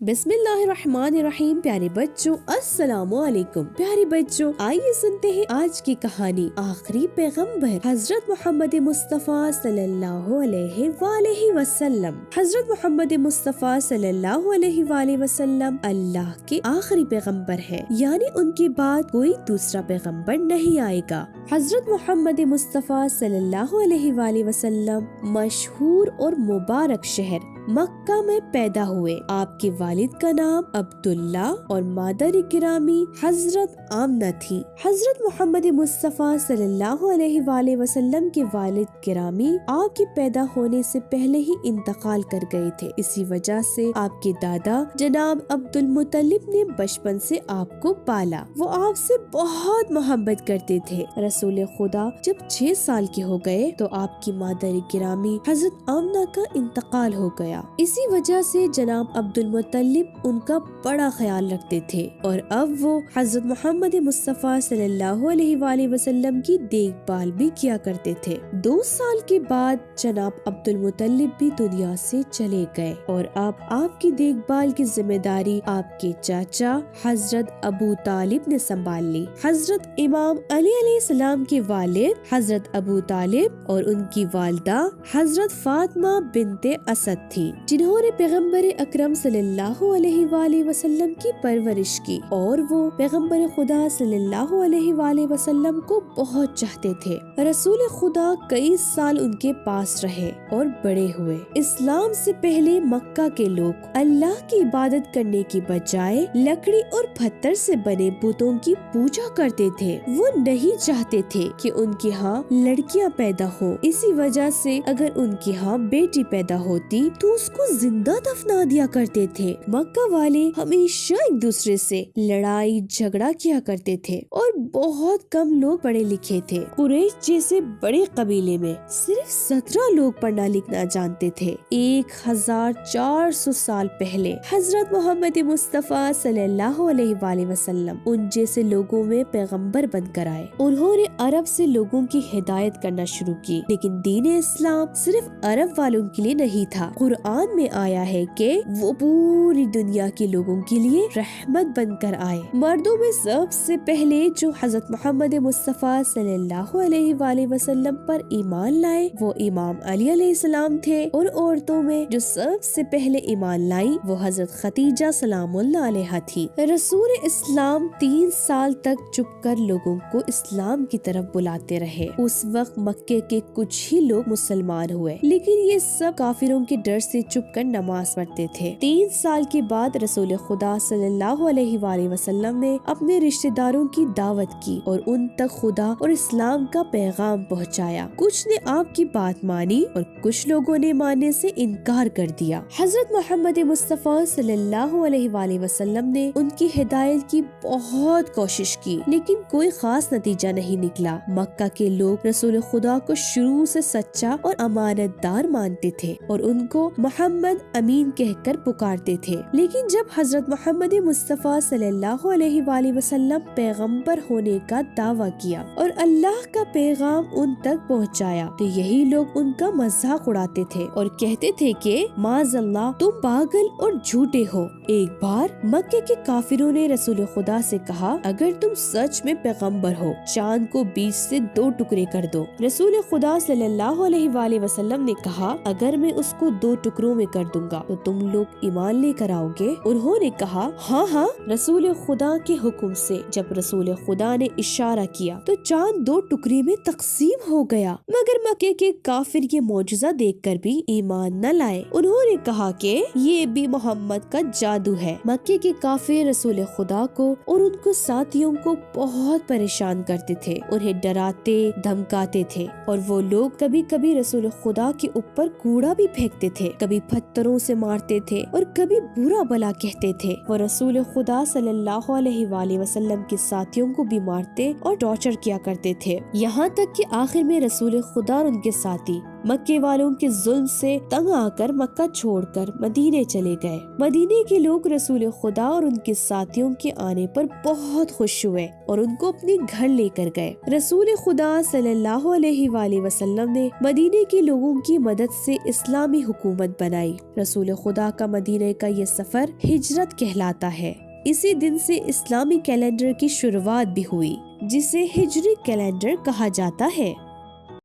بسم اللہ الرحمن الرحیم۔ پیارے بچوں السلام علیکم۔ پیارے بچوں آئیے سنتے ہیں آج کی کہانی آخری پیغمبر حضرت محمد مصطفیٰ صلی اللہ علیہ وآلہ وسلم۔ حضرت محمد مصطفیٰ صلی اللہ علیہ وآلہ وسلم اللہ کے آخری پیغمبر ہیں، یعنی ان کے بعد کوئی دوسرا پیغمبر نہیں آئے گا۔ حضرت محمد مصطفیٰ صلی اللہ علیہ وآلہ وسلم مشہور اور مبارک شہر مکہ میں پیدا ہوئے۔ آپ کے والد کا نام عبداللہ اور مادر گرامی حضرت آمنہ تھی۔ حضرت محمد مصطفیٰ صلی اللہ علیہ وآلہ وسلم کے والد گرامی آپ کے پیدا ہونے سے پہلے ہی انتقال کر گئے تھے، اسی وجہ سے آپ کے دادا جناب عبد المطلب نے بچپن سے آپ کو پالا۔ وہ آپ سے بہت محبت کرتے تھے۔ رسول خدا جب 6 سال کے ہو گئے تو آپ کی مادر گرامی حضرت آمنہ کا انتقال ہو گیا۔ اسی وجہ سے جناب عبد المطلب ان کا بڑا خیال رکھتے تھے اور اب وہ حضرت محمد مصطفیٰ صلی اللہ علیہ وآلہ وسلم کی دیکھ بھال بھی کیا کرتے تھے۔ 2 سال کے بعد جناب عبد المطلب بھی دنیا سے چلے گئے اور اب آپ کی دیکھ بھال کی ذمہ داری آپ کے چاچا حضرت ابو طالب نے سنبھال لی۔ حضرت امام علی علیہ السلام کے والد حضرت ابو طالب اور ان کی والدہ حضرت فاطمہ بنت اسد تھی، جنہوں نے پیغمبر اکرم صلی اللہ علیہ وآلہ وسلم کی پرورش کی اور وہ پیغمبر خدا صلی اللہ علیہ وآلہ وسلم کو بہت چاہتے تھے۔ رسول خدا کئی سال ان کے پاس رہے اور بڑے ہوئے۔ اسلام سے پہلے مکہ کے لوگ اللہ کی عبادت کرنے کی بجائے لکڑی اور پتھر سے بنے بتوں کی پوجا کرتے تھے۔ وہ نہیں چاہتے تھے کہ ان کے ہاں لڑکیاں پیدا ہوں، اسی وجہ سے اگر ان کے ہاں بیٹی پیدا ہوتی تو اس کو زندہ دفنا دیا کرتے تھے۔ مکہ والے ہمیشہ ایک دوسرے سے لڑائی جھگڑا کیا کرتے تھے اور بہت کم لوگ پڑھے لکھے تھے۔ قریش جیسے بڑے قبیلے میں صرف 17 لوگ پڑھنا لکھنا جانتے تھے۔ 1400 سال پہلے حضرت محمد مصطفیٰ صلی اللہ علیہ وآلہ وسلم ان جیسے لوگوں میں پیغمبر بن کر آئے۔ انہوں نے عرب سے لوگوں کی ہدایت کرنا شروع کی، لیکن دین اسلام صرف عرب والوں کے لیے نہیں تھا۔ قرآن میں آیا ہے کہ وہ پوری دنیا کے لوگوں کے لیے رحمت بن کر آئے۔ مردوں میں سب سے پہلے جو حضرت محمد مصطفیٰ صلی اللہ علیہ وآلہ وسلم پر ایمان لائے وہ امام علی علیہ السلام تھے، اور عورتوں میں جو سب سے پہلے ایمان لائی وہ حضرت خدیجہ سلام اللہ علیہا تھی۔ رسول اسلام 3 سال تک چپ کر لوگوں کو اسلام کی طرف بلاتے رہے۔ اس وقت مکے کے کچھ ہی لوگ مسلمان ہوئے، لیکن یہ سب کافروں کے ڈر سے چپ کر نماز پڑھتے تھے۔ 3 سال کے بعد رسول خدا صلی اللہ علیہ وآلہ وسلم نے اپنے رشتہ داروں کی دعوت کی اور ان تک خدا اور اسلام کا پیغام پہنچایا۔ کچھ نے آپ کی بات مانی اور کچھ لوگوں نے ماننے سے انکار کر دیا۔ حضرت محمد مصطفیٰ صلی اللہ علیہ وآلہ وسلم نے ان کی ہدایت کی بہت کوشش کی، لیکن کوئی خاص نتیجہ نہیں نکلا۔ مکہ کے لوگ رسول خدا کو شروع سے سچا اور امانت دار مانتے تھے اور ان کو محمد امین کہہ کر پکارتے تھے، لیکن جب حضرت محمد مصطفیٰ صلی اللہ علیہ وآلہ وسلم پیغمبر ہونے کا دعویٰ کیا اور اللہ کا پیغام ان تک پہنچایا تو یہی لوگ ان کا مذاق اڑاتے تھے اور کہتے تھے کہ معاذ اللہ تم پاگل اور جھوٹے ہو۔ ایک بار مکے کے کافروں نے رسول خدا سے کہا اگر تم سچ میں پیغمبر ہو چاند کو بیچ سے 2 ٹکڑے کر دو۔ رسول خدا صلی اللہ علیہ وآلہ وسلم نے کہا اگر میں اس کو 2 ٹکڑوں میں کر دوں گا تو تم لوگ ایمان لے کر آؤ گے؟ انہوں نے کہا ہاں ہاں۔ رسول خدا کے حکم سے جب رسول خدا نے اشارہ کیا تو چاند 2 ٹکڑے میں تقسیم ہو گیا، مگر مکے کے کافر یہ معجزہ دیکھ کر بھی ایمان نہ لائے۔ انہوں نے کہا کہ یہ بھی محمد کا جادو ہے۔ مکے کے کافر رسول خدا کو اور ان کو ساتھیوں کو بہت پریشان کرتے تھے، انہیں ڈراتے دھمکاتے تھے اور وہ لوگ کبھی کبھی رسول خدا کے اوپر کوڑا بھی پھینکتے تھے، کبھی پتھروں سے مارتے تھے اور کبھی برا بلا کہتے تھے۔ وہ رسول خدا صلی اللہ علیہ وآلہ وسلم کے ساتھیوں کو بھی مارتے اور ٹارچر کیا کرتے تھے، یہاں تک کہ آخر میں رسول خدا اور ان کے ساتھی مکے والوں کے ظلم سے تنگ آ کر مکہ چھوڑ کر مدینے چلے گئے۔ مدینے کے لوگ رسول خدا اور ان کے ساتھیوں کے آنے پر بہت خوش ہوئے اور ان کو اپنے گھر لے کر گئے۔ رسول خدا صلی اللہ علیہ وآلہ وسلم نے مدینے کے لوگوں کی مدد سے اسلامی حکومت بنائی۔ رسول خدا کا مدینے کا یہ سفر ہجرت کہلاتا ہے۔ اسی دن سے اسلامی کیلنڈر کی شروعات بھی ہوئی، جسے ہجری کیلنڈر کہا جاتا ہے۔